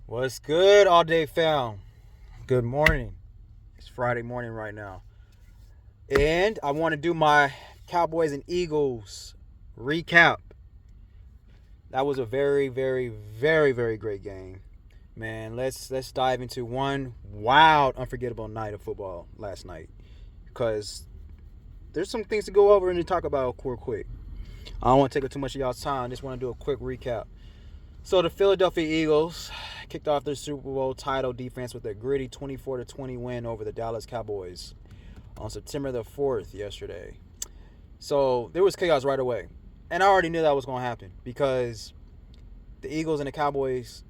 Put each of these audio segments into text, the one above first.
What's good, all day fam? Good morning. It's Friday morning right now. And I want to do my Cowboys and Eagles recap. That was a very, very, very, very great game. Man, let's dive into one wild, unforgettable night of football last night. Because there's some things to go over and to talk about real quick. I don't want to take up too much of y'all's time. I just want to do a quick recap. So the Philadelphia Eagles kicked off their Super Bowl title defense with a gritty 24-20 win over the Dallas Cowboys on September the 4th yesterday. So there was chaos right away. And I already knew that was going to happen because the Eagles and the Cowboys,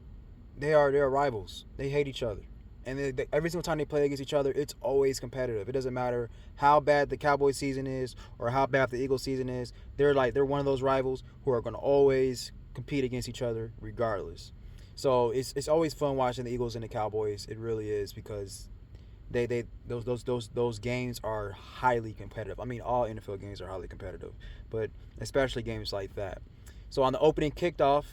they're rivals. They hate each other. And every single time they play against each other, it's always competitive. It doesn't matter how bad the Cowboys season is or how bad the Eagles season is. They're one of those rivals who are going to always compete against each other regardless. So it's always fun watching the Eagles and the Cowboys. It really is because those games are highly competitive. I mean, all NFL games are highly competitive, but especially games like that. So on the opening kickoff,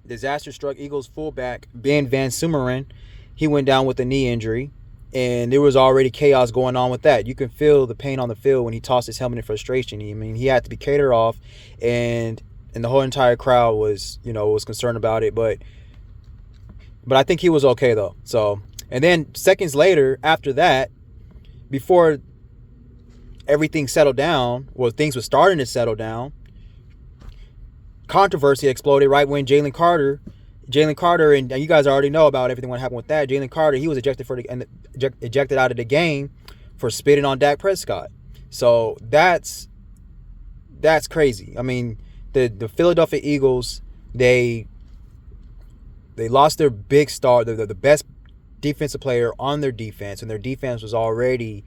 disaster struck Eagles fullback Ben VanSumeren. He went down with a knee injury, and there was already chaos going on with that. You can feel the pain on the field when he tossed his helmet in frustration. I mean, he had to be catered off, and the whole entire crowd was concerned about it. But I think he was okay though. So, and then seconds later, after that, before everything settled down, well, things were starting to settle down. Controversy exploded right when Jalen Carter, and you guys already know about everything what happened with that. Jalen Carter, he was ejected out of the game for spitting on Dak Prescott. So that's crazy. I mean, the Philadelphia Eagles, they lost their big star, the best defensive player on their defense, and their defense was already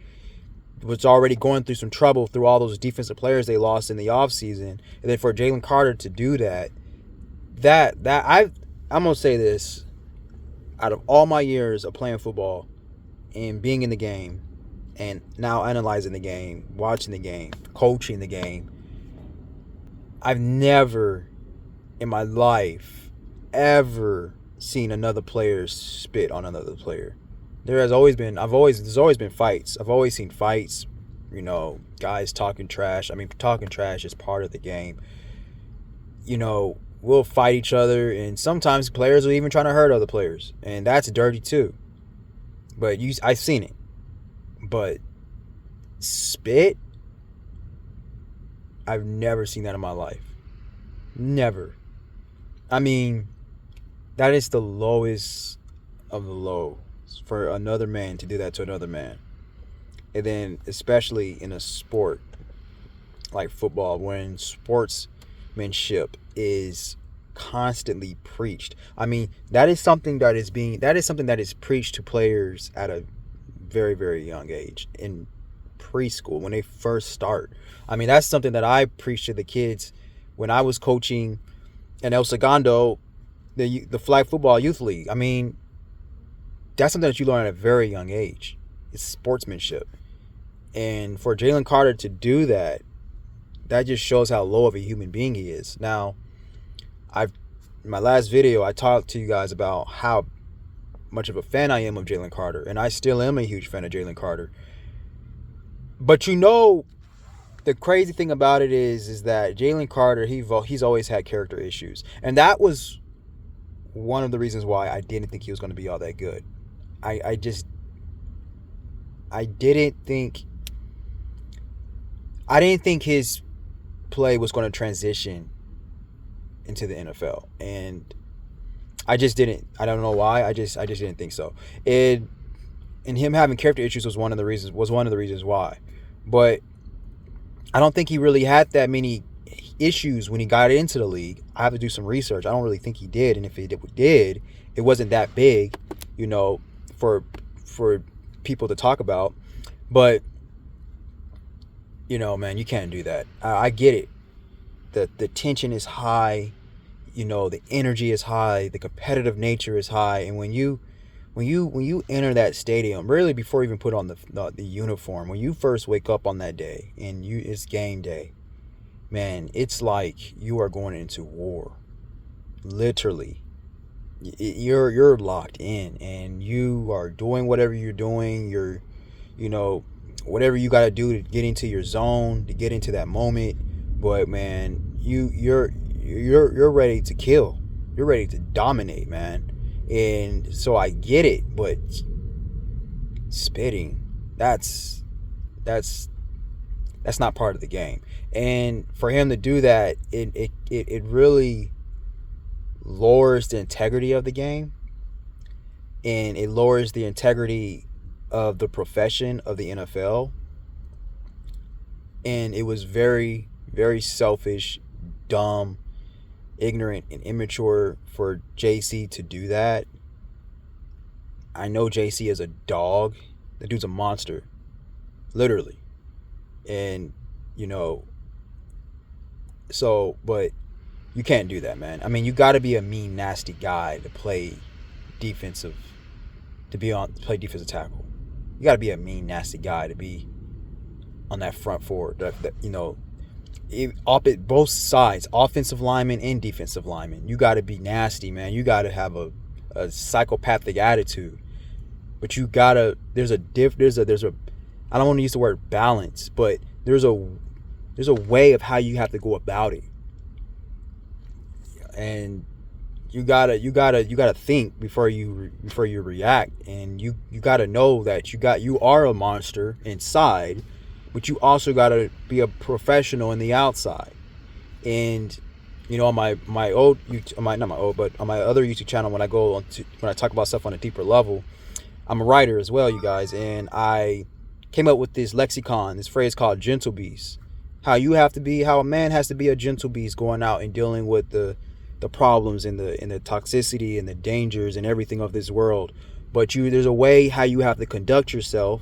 going through some trouble through all those defensive players they lost in the offseason. And then for Jalen Carter to do that I'm going to say this. Out of all my years of playing football and being in the game and now analyzing the game, watching the game, coaching the game, I've never in my life ever seen another player spit on another player. There's always been fights. I've always seen fights, guys talking trash. I mean, talking trash is part of the game. We'll fight each other, and sometimes players will even try to hurt other players, and that's dirty too. But I've seen it. But spit, I've never seen that in my life. Never. I mean, that is the lowest of the low for another man to do that to another man. And then especially in a sport like football, when sportsmanship is constantly preached. I mean, that is something that is preached to players at a very, very young age in preschool when they first start. I mean, that's something that I preached to the kids when I was coaching in El Segundo, the flag football youth league. I mean, that's something that you learn at a very young age. It's sportsmanship. And for Jalen Carter to do that just shows how low of a human being he is. Now, in my last video, I talked to you guys about how much of a fan I am of Jalen Carter, and I still am a huge fan of Jalen Carter. But the crazy thing about it is that Jalen Carter, he's always had character issues, and that was one of the reasons why I didn't think he was going to be all that good. I didn't think his play was going to transition into the NFL, and I just didn't. I don't know why. I just didn't think so. And him having character issues was one of the reasons why. But I don't think he really had that many issues when he got into the league. I have to do some research. I don't really think he did, and if he did, it wasn't that big, for people to talk about. But man, you can't do that. I get it. The tension is high. The energy is high. The competitive nature is high. And when you enter that stadium, really before you even put on the uniform, when you first wake up on that day and it's game day, man, it's like you are going into war. Literally. you're locked in, and you are doing whatever you're doing. You're, whatever you got to do to get into your zone, to get into that moment. But man, you're ready to kill. You're ready to dominate, man. And so I get it, but spitting, that's not part of the game. And for him to do that, it really lowers the integrity of the game, and it lowers the integrity of the profession of the NFL. And it was very, very selfish, dumb, ignorant, and immature for JC to do that. I know JC is a dog. The dude's a monster, literally. And but you can't do that, man. I mean, you got to be a mean, nasty guy to play defensive tackle. You got to be a mean, nasty guy to be on that front four. Both sides, offensive lineman and defensive lineman. You got to be nasty, man. You got to have a psychopathic attitude. But you gotta. There's a. I don't want to use the word balance, but there's a way of how you have to go about it, and you gotta think before you react, and you gotta know that you are a monster inside, but you also gotta be a professional in the outside. And on my other YouTube channel, when I talk about stuff on a deeper level, I'm a writer as well, you guys, and I came up with this lexicon, this phrase called gentle beast. How a man has to be a gentle beast going out and dealing with the problems and the toxicity and the dangers and everything of this world. But there's a way how you have to conduct yourself.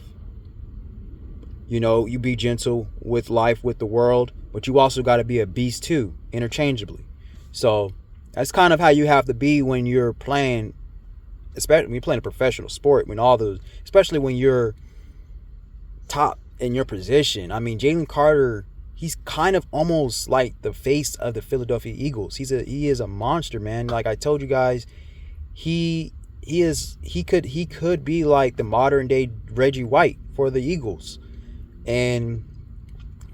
You be gentle with life, with the world, but you also got to be a beast too, interchangeably. So that's kind of how you have to be when you're playing, especially when you're playing a professional sport, especially when you're top in your position. I mean, Jalen Carter, he's kind of almost like the face of the Philadelphia Eagles. He is a monster, man. Like I told you guys, he could be like the modern day Reggie White for the Eagles. And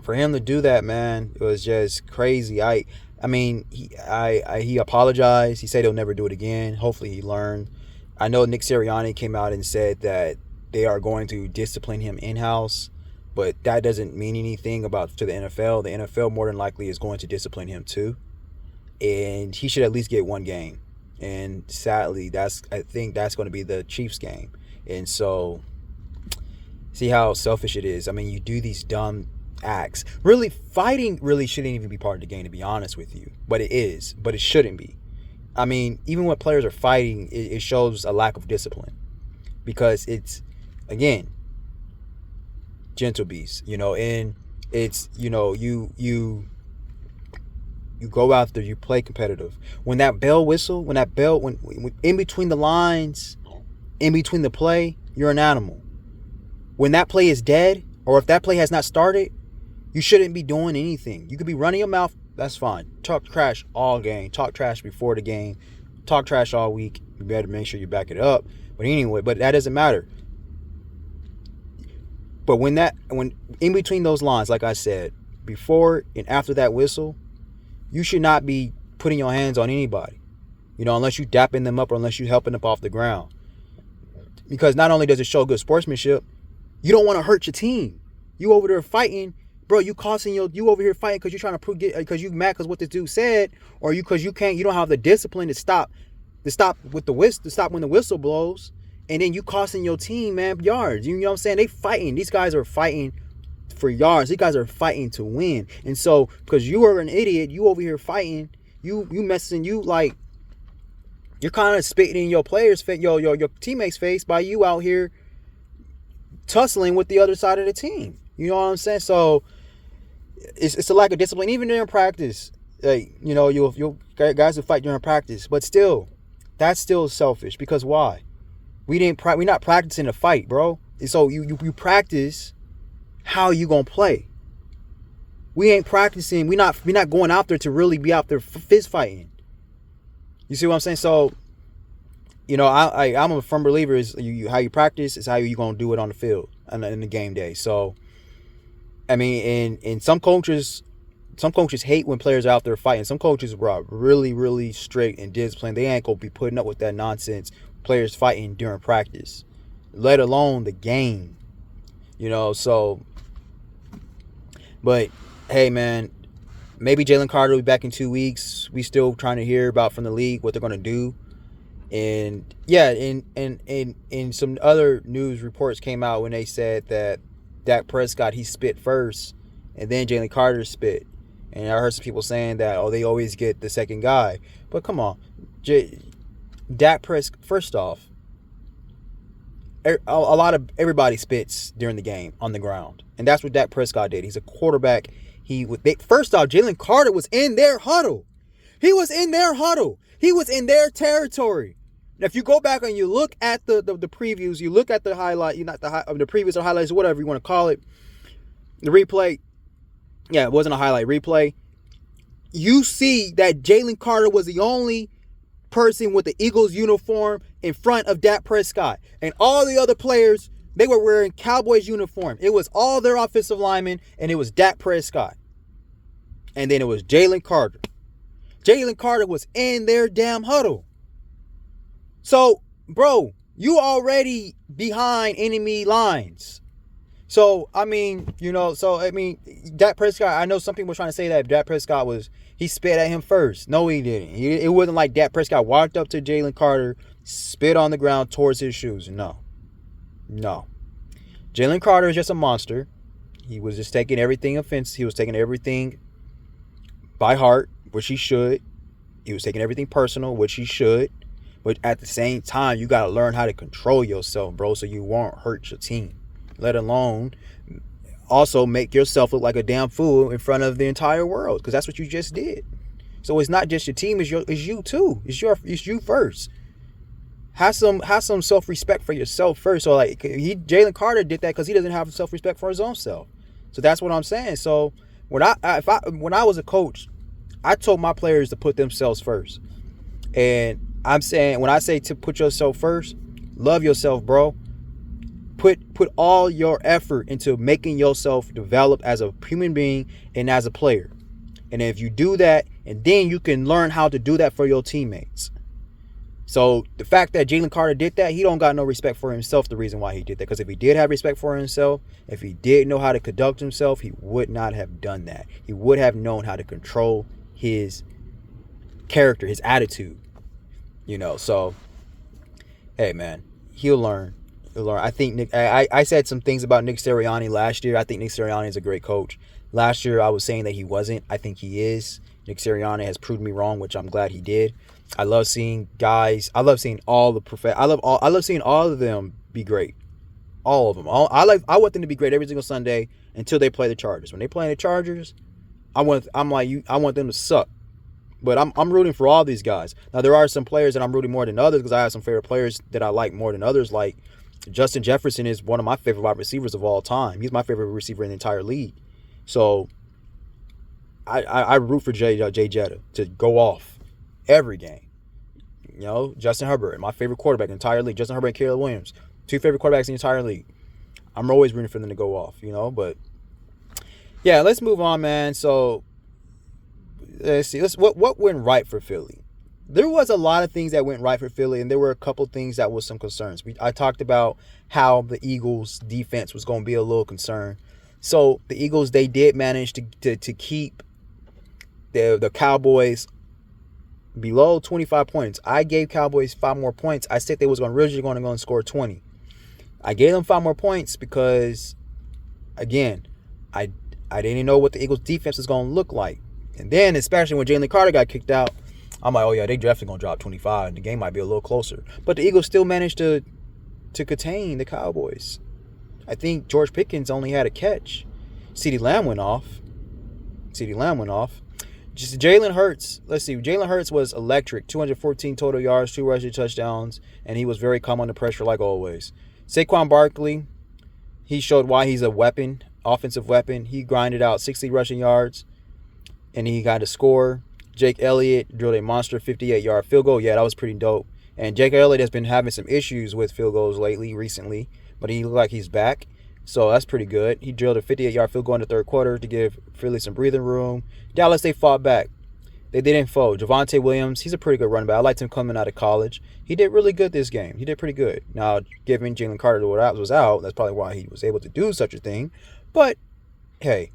for him to do that, man, it was just crazy. I mean, he apologized. He said he'll never do it again. Hopefully he learned. I know Nick Sirianni came out and said that they are going to discipline him in-house, but that doesn't mean anything to the NFL. The NFL more than likely is going to discipline him too, and he should at least get one game. And sadly, I think that's going to be the Chiefs game. And so, see how selfish it is. I mean, you do these dumb acts. Really, fighting really shouldn't even be part of the game, to be honest with you. But it is. But it shouldn't be. I mean, even when players are fighting, it shows a lack of discipline, because it's, again, gentle beast, and it's, you go out there, you play competitive. When that bell whistle, when in between the lines, in between the play, you're an animal. When that play is dead, or if that play has not started, you shouldn't be doing anything. You could be running your mouth, that's fine. Talk trash all game, talk trash before the game, talk trash all week. You better make sure you back it up. But anyway, that doesn't matter. But when in between those lines, like I said, before and after that whistle, you should not be putting your hands on anybody, unless you dapping them up or unless you helping them off the ground. Because not only does it show good sportsmanship, you don't want to hurt your team. You over there fighting, bro. You over here fighting because you're trying to because you mad because what this dude said, or because you don't have the discipline to stop when the whistle blows. And then you costing your team, man, yards. You know what I'm saying? They fighting. These guys are fighting for yards. These guys are fighting to win. And so, because you are an idiot, you over here fighting, you like, you're kind of spitting in your players' face, your teammates' face by you out here tussling with the other side of the team. You know what I'm saying? So it's a lack of discipline, even during practice. Like, you'll guys will fight during practice, but still, that's still selfish. Because why? We're not practicing to fight, bro. And so you practice how you gonna play. We ain't practicing. We're not going out there to really be out there fist fighting. You see what I'm saying? So I'm a firm believer is how you practice is how you gonna do it on the field and in the game day. So, I mean, and some coaches hate when players are out there fighting. Some coaches are really, really strict and disciplined. They ain't gonna be putting up with that nonsense. Players fighting during practice, let alone the game. So. But hey, man, maybe Jalen Carter will be back in 2 weeks. We still trying to hear about from the league what they're gonna do. And yeah, and some other news reports came out when they said that Dak Prescott, he spit first, and then Jalen Carter spit. And I heard some people saying that, they always get the second guy. But come on, Dak Prescott. First off, everybody spits during the game on the ground, and that's what Dak Prescott did. He's a quarterback. First off, Jalen Carter was in their huddle. He was in their huddle. He was in their territory. Now, if you go back and you look at the previews, you look at the highlight, the previews or highlights, whatever you want to call it, the replay. Yeah, it wasn't a highlight replay. You see that Jalen Carter was the only person with the Eagles uniform in front of Dak Prescott. And all the other players, they were wearing Cowboys uniform. It was all their offensive linemen, and it was Dak Prescott. And then it was Jalen Carter. Jalen Carter was in their damn huddle. So, bro, you already behind enemy lines. So, Dak Prescott, I know some people were trying to say that Dak Prescott he spit at him first. No, he didn't. It wasn't like Dak Prescott walked up to Jalen Carter, spit on the ground towards his shoes. No. Jalen Carter is just a monster. He was just taking everything offense. He was taking everything by heart, which he should. He was taking everything personal, which he should. But at the same time, you got to learn how to control yourself, bro, so you won't hurt your team. Let alone also make yourself look like a damn fool in front of the entire world, because that's what you just did. So it's not just your team, it's you too. It's you first. Have some self-respect for yourself first. So like Jalen Carter did that because he doesn't have self-respect for his own self. So that's what I'm saying. So when I was a coach, I told my players to put themselves first. And I'm saying, when I say to put yourself first, love yourself, bro. Put all your effort into making yourself develop as a human being and as a player. And if you do that, and then you can learn how to do that for your teammates. So the fact that Jalen Carter did that, he don't got no respect for himself, the reason why he did that. Because if he did have respect for himself, if he did know how to conduct himself, he would not have done that. He would have known how to control his character, his attitude. So, hey, man, he'll learn. I think I said some things about Nick Sirianni last year. I think Nick Sirianni is a great coach. Last year, I was saying that he wasn't. I think he is. Nick Sirianni has proved me wrong, which I'm glad he did. I love seeing guys. I love seeing all the I love seeing all of them be great. All of them. I want them to be great every single Sunday until they play the Chargers. When they play the Chargers, I want them to suck. But I'm rooting for all these guys. Now, there are some players that I'm rooting more than others because I have some favorite players that I like more than others. Like Justin Jefferson is one of my favorite wide receivers of all time. He's my favorite receiver in the entire league. So I root for Jay Jetta to go off every game. Justin Herbert, my favorite quarterback in the entire league. Justin Herbert and Caleb Williams, two favorite quarterbacks in the entire league. I'm always rooting for them to go off, But yeah, let's move on, man. So let's see. What went right for Philly? There was a lot of things that went right for Philly, and there were a couple things that was some concerns. I talked about how the Eagles' defense was going to be a little concern. So the Eagles, they did manage to keep the Cowboys below 25 points. I gave Cowboys 5 more points. I said they was originally going to go and score 20. I gave them 5 more points because, again, I didn't know what the Eagles' defense was going to look like. And then, especially when Jalen Carter got kicked out, I'm like, oh yeah, they definitely going to drop 25. The game might be a little closer. But the Eagles still managed to contain the Cowboys. I think George Pickens only had a catch. CeeDee Lamb went off. Just Jalen Hurts. Let's see. Jalen Hurts was electric. 214 total yards, 2 rushing touchdowns, and he was very calm under pressure like always. Saquon Barkley, he showed why he's a weapon, offensive weapon. He grinded out 60 rushing yards, and he got a score. Jake Elliott drilled a monster 58-yard field goal. Yeah, that was pretty dope. And Jake Elliott has been having some issues with field goals recently, but he looked like he's back. So that's pretty good. He drilled a 58-yard field goal in the third quarter to give Philly some breathing room. Dallas, they fought back. They didn't fold. Javonte Williams, he's a pretty good running back. I liked him coming out of college. He did really good this game. He did pretty good. Now, given Jalen Carter was out, that's probably why he was able to do such a thing. But, hey,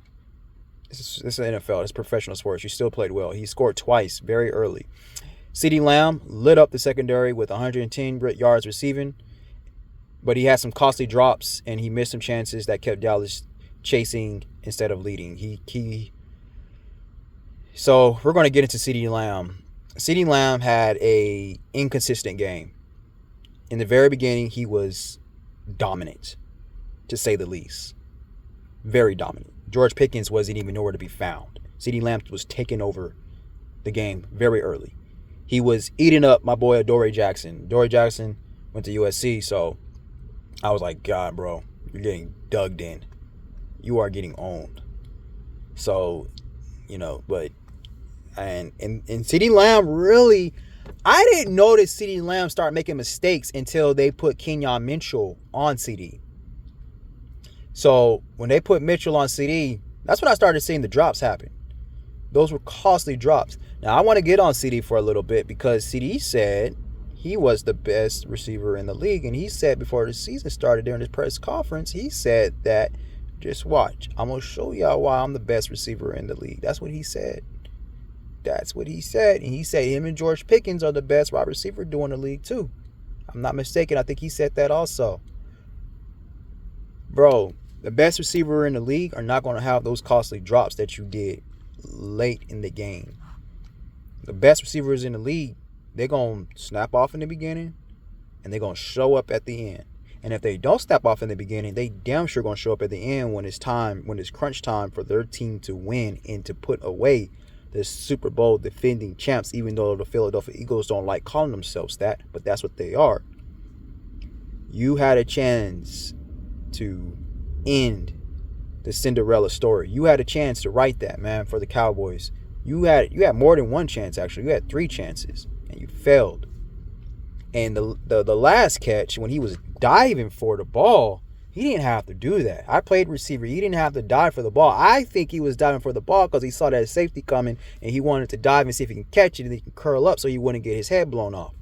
this is the NFL. It's professional sports. You still played well. He scored twice very early. CeeDee Lamb lit up the secondary with 110 yards receiving. But he had some costly drops, and he missed some chances that kept Dallas chasing instead of leading. So we're going to get into CeeDee Lamb. CeeDee Lamb had a inconsistent game. In the very beginning, he was dominant, to say the least. Very dominant. George Pickens wasn't even nowhere to be found. CeeDee Lamb was taking over the game very early. He was eating up my boy Adoree Jackson. Adoree Jackson went to USC, so I was like, God, bro, you're getting dug in. You are getting owned. So, but and CeeDee Lamb really, I didn't notice CeeDee Lamb start making mistakes until they put Kenyon Mitchell on CeeDee. So when they put Mitchell on CeeDee, that's when I started seeing the drops happen. Those were costly drops. Now I want to get on CeeDee for a little bit because CeeDee said he was the best receiver in the league. And he said before the season started during his press conference, he said that, just watch, I'm going to show y'all why I'm the best receiver in the league. That's what he said. That's what he said. And he said him and George Pickens are the best wide receiver doing the league too. I'm not mistaken. I think he said that also. Bro, the best receiver in the league are not going to have those costly drops that you did late in the game. The best receivers in the league, they're going to snap off in the beginning and they're going to show up at the end. And if they don't snap off in the beginning, they damn sure going to show up at the end when it's crunch time for their team to win and to put away the Super Bowl defending champs, even though the Philadelphia Eagles don't like calling themselves that, but that's what they are. You had a chance to end the Cinderella story. You had a chance to write that, man, for the Cowboys. You had more than one chance, actually. You had 3 chances, and you failed. And the last catch, when he was diving for the ball, he didn't have to do that. I played receiver. He didn't have to dive for the ball. I think he was diving for the ball because he saw that safety coming, and he wanted to dive and see if he can catch it and he can curl up so he wouldn't get his head blown off.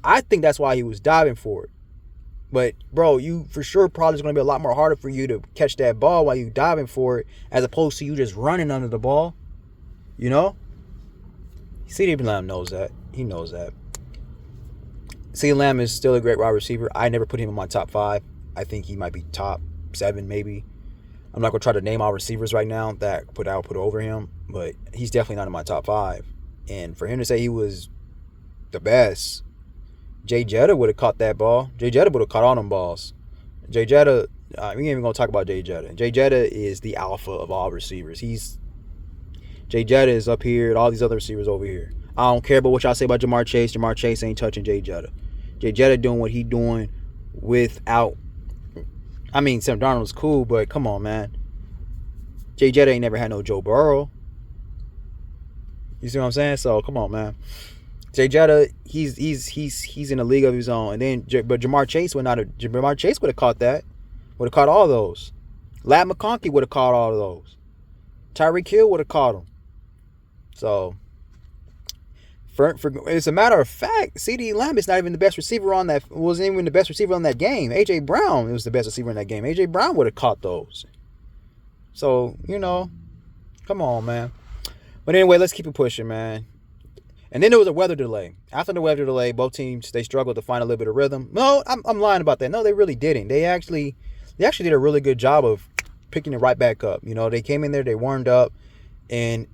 I think that's why he was diving for it. But, bro, you for sure probably is going to be a lot more harder for you to catch that ball while you diving for it as opposed to you just running under the ball. You know? CeeDee Lamb knows that. He knows that. CeeDee Lamb is still a great wide receiver. I never put him in my top 5. I think he might be top 7 maybe. I'm not going to try to name all receivers right now that I would put over him, but he's definitely not in my top 5. And for him to say he was the best, Jay Jetta would have caught that ball. Jay Jetta would have caught all them balls. Jay Jetta, we ain't even going to talk about Jay Jetta. Jay Jetta is the alpha of all receivers. Jay Jetta is up here and all these other receivers over here. I don't care about what y'all say about Jamar Chase. Jamar Chase ain't touching Jay Jetta. Jay Jetta doing what he doing without. I mean, Sam Darnold's cool, but come on, man. Jay Jetta ain't never had no Joe Burrow. You see what I'm saying? So come on, man. Jay Jetta, he's in a league of his own. And then, but Jamar Chase would have caught that. Would have caught all those. Ladd McConkey would have caught all of those. Tyreek Hill would have caught them. So, as a matter of fact, CeeDee Lamb is not even the best receiver on that. Wasn't even the best receiver on that game. A.J. Brown was the best receiver in that game. A.J. Brown would have caught those. So, come on, man. But anyway, let's keep it pushing, man. And then there was a weather delay. After the weather delay, both teams, they struggled to find a little bit of rhythm. No, I'm lying about that. No, they really didn't. They actually did a really good job of picking it right back up. They came in there, they warmed up, and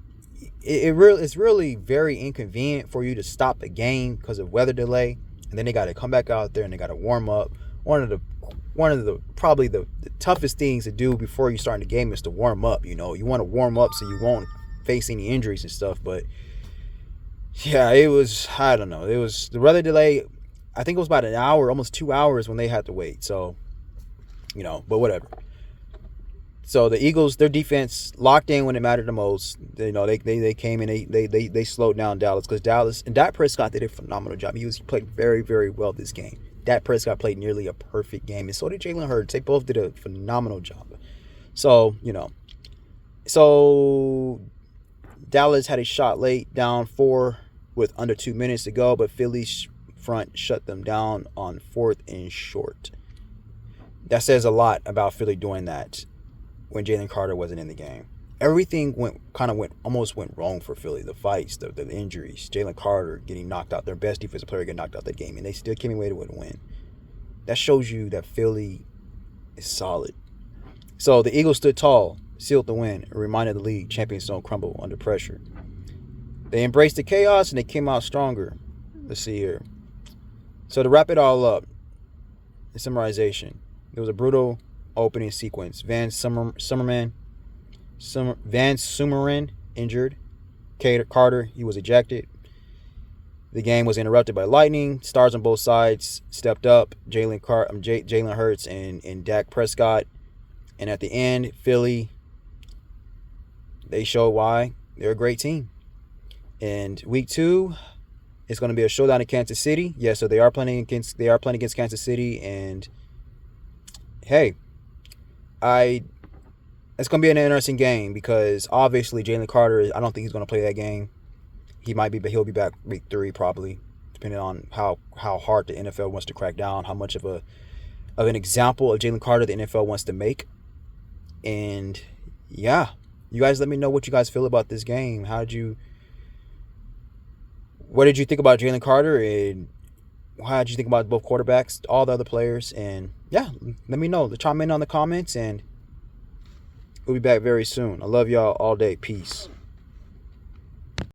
it's really very inconvenient for you to stop the game because of weather delay, and then they got to come back out there and they got to warm up. One of the probably the toughest things to do before you start the game is to warm up. You want to warm up so you won't face any injuries and stuff. But yeah, it was, I don't know. It was the weather delay. I think it was about an hour, almost 2 hours when they had to wait. So, but whatever. So the Eagles, their defense locked in when it mattered the most. They came in, they slowed down Dallas, because Dallas and Dak Prescott did a phenomenal job. He played very, very well this game. Dak Prescott played nearly a perfect game, and so did Jalen Hurts. They both did a phenomenal job. So so Dallas had a shot late, down 4 with under 2 minutes to go, but Philly's front shut them down on 4th and short. That says a lot about Philly doing that when Jalen Carter wasn't in the game. Everything almost went wrong for Philly. The fights, the injuries, Jalen Carter getting knocked out, their best defensive player getting knocked out that game, and they still came away with a win. That shows you that Philly is solid. So the Eagles stood tall, sealed the win, and reminded the league champions don't crumble under pressure. They embraced the chaos and they came out stronger. Let's see here. So to wrap it all up, the summarization. It was a brutal opening sequence. Van Sumeren injured. Carter, he was ejected. The game was interrupted by lightning. Stars on both sides stepped up. Jalen Hurts and Dak Prescott. And at the end, Philly, they showed why they're a great team. And week 2, it's going to be a showdown in Kansas City. Yeah, so they are playing against Kansas City, and hey, it's going to be an interesting game, because obviously Jalen Carter, I don't think he's going to play that game. But he'll be back week 3 probably, depending on how hard the NFL wants to crack down, how much of an example of Jalen Carter the NFL wants to make. And yeah, you guys let me know what you guys feel about this game. What did you think about Jalen Carter, and how did you think about both quarterbacks, all the other players? And yeah, let me know. Chime in on the comments, and we'll be back very soon. I love y'all all day. Peace.